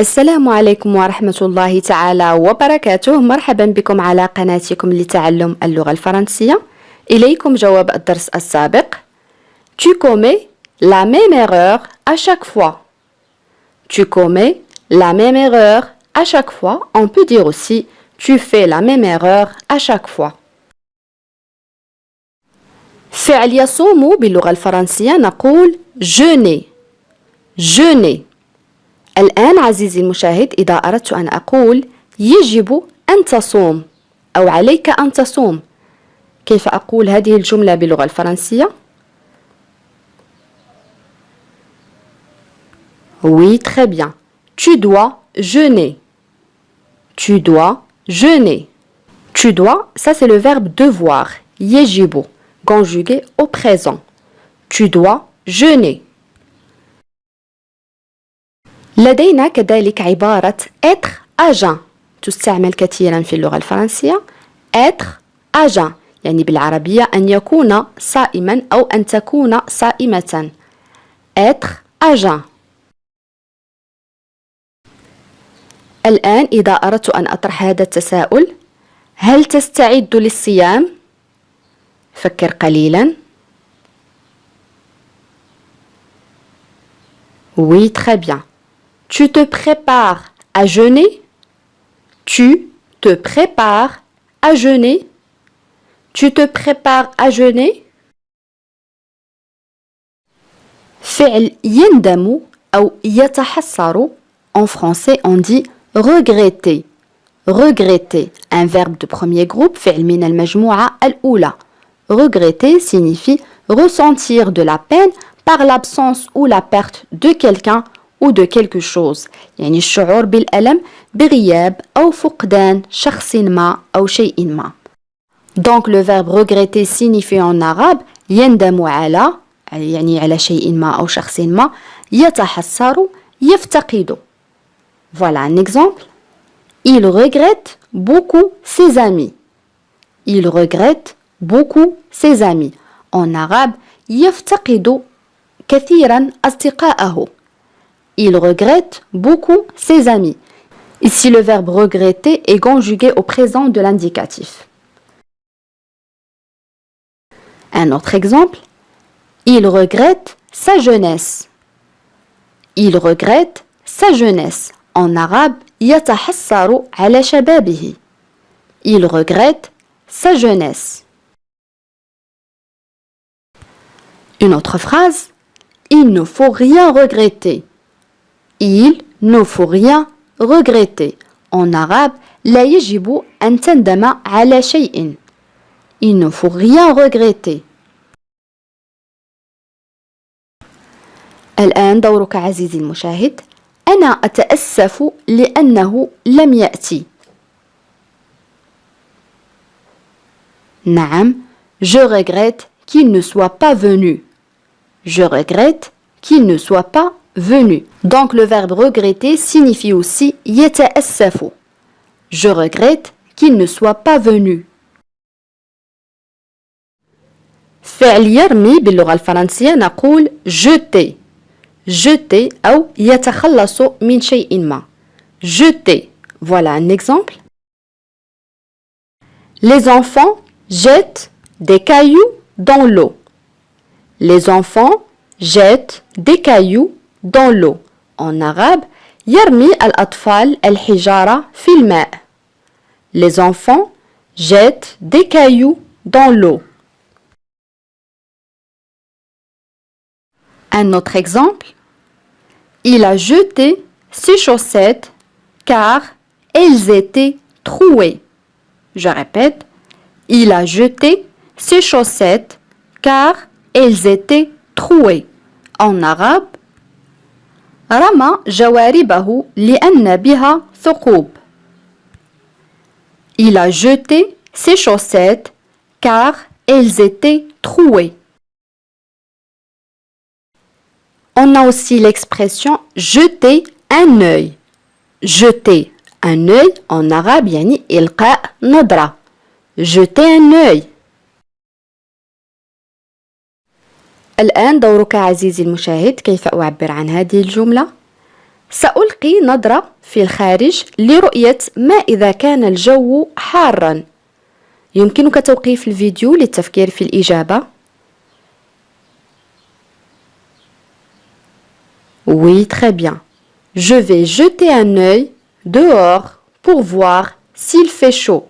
السلام عليكم ورحمة الله تعالى وبركاته. مرحبا بكم على قناتكم لتعلم اللغة الفرنسية. إليكم جواب الدرس السابق. Tu commets la même erreur à chaque fois. Tu commets la même erreur à chaque fois. On peut dire aussi tu fais la même erreur à chaque fois. فعل يصوم باللغة الفرنسية نقول jeûner. jeûner. الآن عزيزي المشاهد إذا أردت أن أقول يجب أن تصوم أو عليك أن تصوم، كيف أقول هذه الجملة باللغة الفرنسية؟ Oui, très bien. Tu dois jeûner. Tu dois jeûner. Tu dois, ça c'est le verbe devoir. يجب, conjugué au présent. Tu dois jeûner. لدينا كذلك عبارة être agent تستعمل كثيرا في اللغة الفرنسية. être agent يعني بالعربية أن يكون صائما أو أن تكون صائمة. être agent. الآن إذا أردت أن أطرح هذا التساؤل، هل تستعد للصيام؟ فكر قليلا. Oui, très bien. Tu te prépares à jeûner? Tu te prépares à jeûner? Tu te prépares à jeûner? فعل يندم أو يتحسر en français on dit regretter. regretter, un verbe de premier groupe, فعل من المجموعة الأولى. regretter signifie ressentir de la peine par l'absence ou la perte de quelqu'un ou de quelque chose. يعني الشعور بالألم بغياب أو فقدان شخص ما أو شيء ما. Donc le verbe regretter signifie en arabe يندم على يعني على شيء ما أو شخص ما، يتحسر يفتقد. Voilà un exemple. Il regrette beaucoup ses amis. Il regrette beaucoup ses amis. En arabe يفتقد كثيرا أصدقائه. Il regrette beaucoup ses amis. Ici, le verbe regretter est conjugué au présent de l'indicatif. Un autre exemple. Il regrette sa jeunesse. Il regrette sa jeunesse. En arabe, يتحسر على شبابه. Il regrette sa jeunesse. Une autre phrase. Il ne faut rien regretter. Il ne faut rien regretter. En arabe, لا يجب أن تندم على شيء. Il ne faut rien regretter. الآن دورك عزيزي المشاهد. أنا أتأسف لأنه لم يأتي. نعم. Je regrette qu'il ne soit pas venu. Je regrette qu'il ne soit pas venu. Donc le verbe regretter signifie aussi يتأسف. Je regrette qu'il ne soit pas venu. فعل يرمي باللغة الفرنسية نقول jeter. jeter أو يتخلص من شيء ما. jeter. Voilà un exemple. Les enfants jettent des cailloux dans l'eau. Les enfants jettent des cailloux dans l'eau. En arabe يرمي الأطفال الحجارة في الماء. Les enfants jettent des cailloux dans l'eau. Un autre exemple. Il a jeté ses chaussettes car elles étaient trouées. Je répète. Il a jeté ses chaussettes car elles étaient trouées. En arabe رمى جواربه لأن بها ثقوب. Il a jeté ses chaussettes car elles étaient trouées. On a aussi l'expression jeter un œil. Jeter un œil en arabe يعني إلقاء نظرة. jeter un œil. الآن دورك عزيزي المشاهد. كيف أعبر عن هذه الجملة؟ سألقي نظرة في الخارج لرؤية ما إذا كان الجو حارا. يمكنك توقيف الفيديو للتفكير في الإجابة. Oui, très bien. Je vais jeter un œil dehors pour voir s'il fait chaud.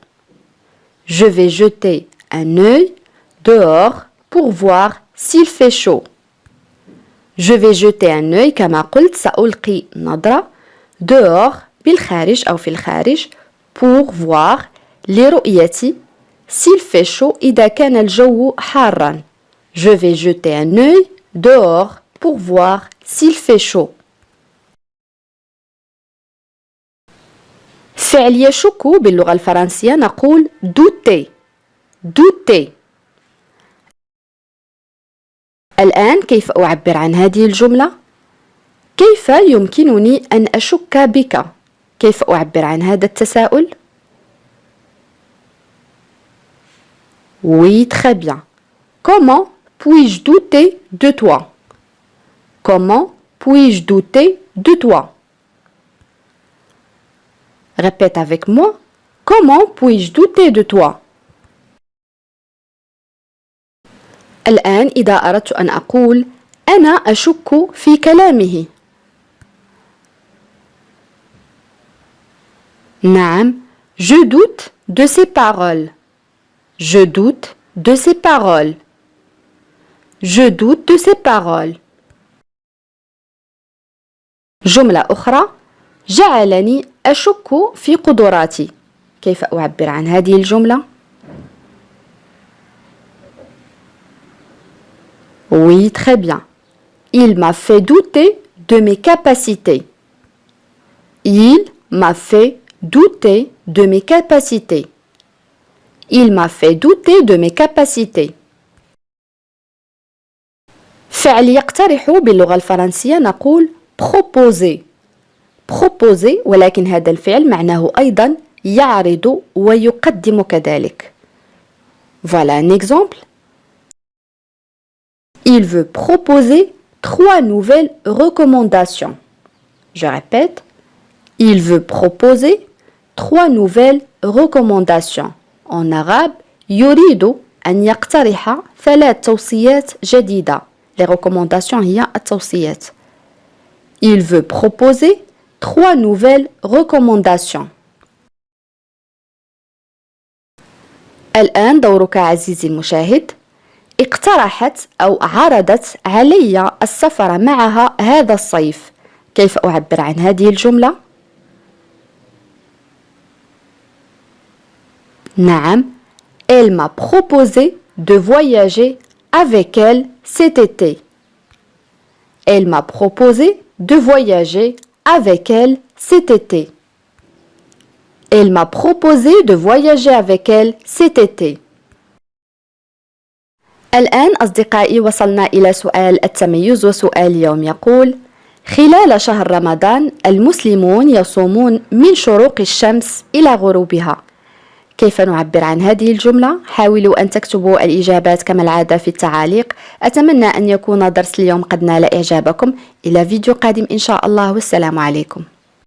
Je vais jeter un œil dehors pour voir s'il fait chaud. Je vais jeter un œil كما قلت سألقي نظرة dehors بالخارج أو في الخارج pour voir لرؤية s'il fait chaud إذا كان الجو حارا. Je vais jeter un œil dehors pour voir s'il fait chaud. فعل يشك باللغة الفرنسية نقول douter. douter. الآن كيف أعبر عن هذه الجملة؟ كيف يمكنني أن أشك بك؟ كيف أعبر عن هذا التساؤل؟ Oui, très bien. Comment puis-je douter de toi? Comment puis-je douter de toi? Répète avec moi. Comment puis-je douter de toi? الآن إذا أردت أن أقول أنا أشك في كلامه. نعم. Je doute de ses paroles. Je doute de ses paroles. Je doute de ses paroles. جملة أخرى جعلني أشك في قدراتي. كيف أعبر عن هذه الجملة؟ Oui, très bien. Il m'a fait douter de mes capacités. Il m'a fait douter de mes capacités. Il m'a fait douter de mes capacités. فعل يقترح باللغة الفرنسية نقول proposer. proposer ولكن هذا الفعل معناه أيضا يعرض ويقدم كذلك. Voilà un exemple. Il veut proposer 3 nouvelles recommandations. Je répète. Il veut proposer 3 nouvelles recommandations. En arabe, يريد أن يقترح 3 توصيات جديدة. Les recommandations هي التوصيات. Il veut proposer 3 nouvelles recommandations. الآن دورك عزيزي المشاهد. اقترحت أو عرضت علي السفر معها هذا الصيف. كيف أعبر عن هذه الجملة؟ نعم. Elle m'a proposé de voyager avec elle cet été. Elle m'a proposé de voyager avec elle cet été. Elle m'a proposé de voyager avec elle cet été. الآن أصدقائي وصلنا إلى سؤال التميز، وسؤال اليوم يقول: خلال شهر رمضان المسلمون يصومون من شروق الشمس إلى غروبها. كيف نعبر عن هذه الجملة؟ حاولوا أن تكتبوا الإجابات كما العادة في التعاليق. أتمنى أن يكون درس اليوم قد نال إعجابكم. إلى فيديو قادم إن شاء الله، والسلام عليكم.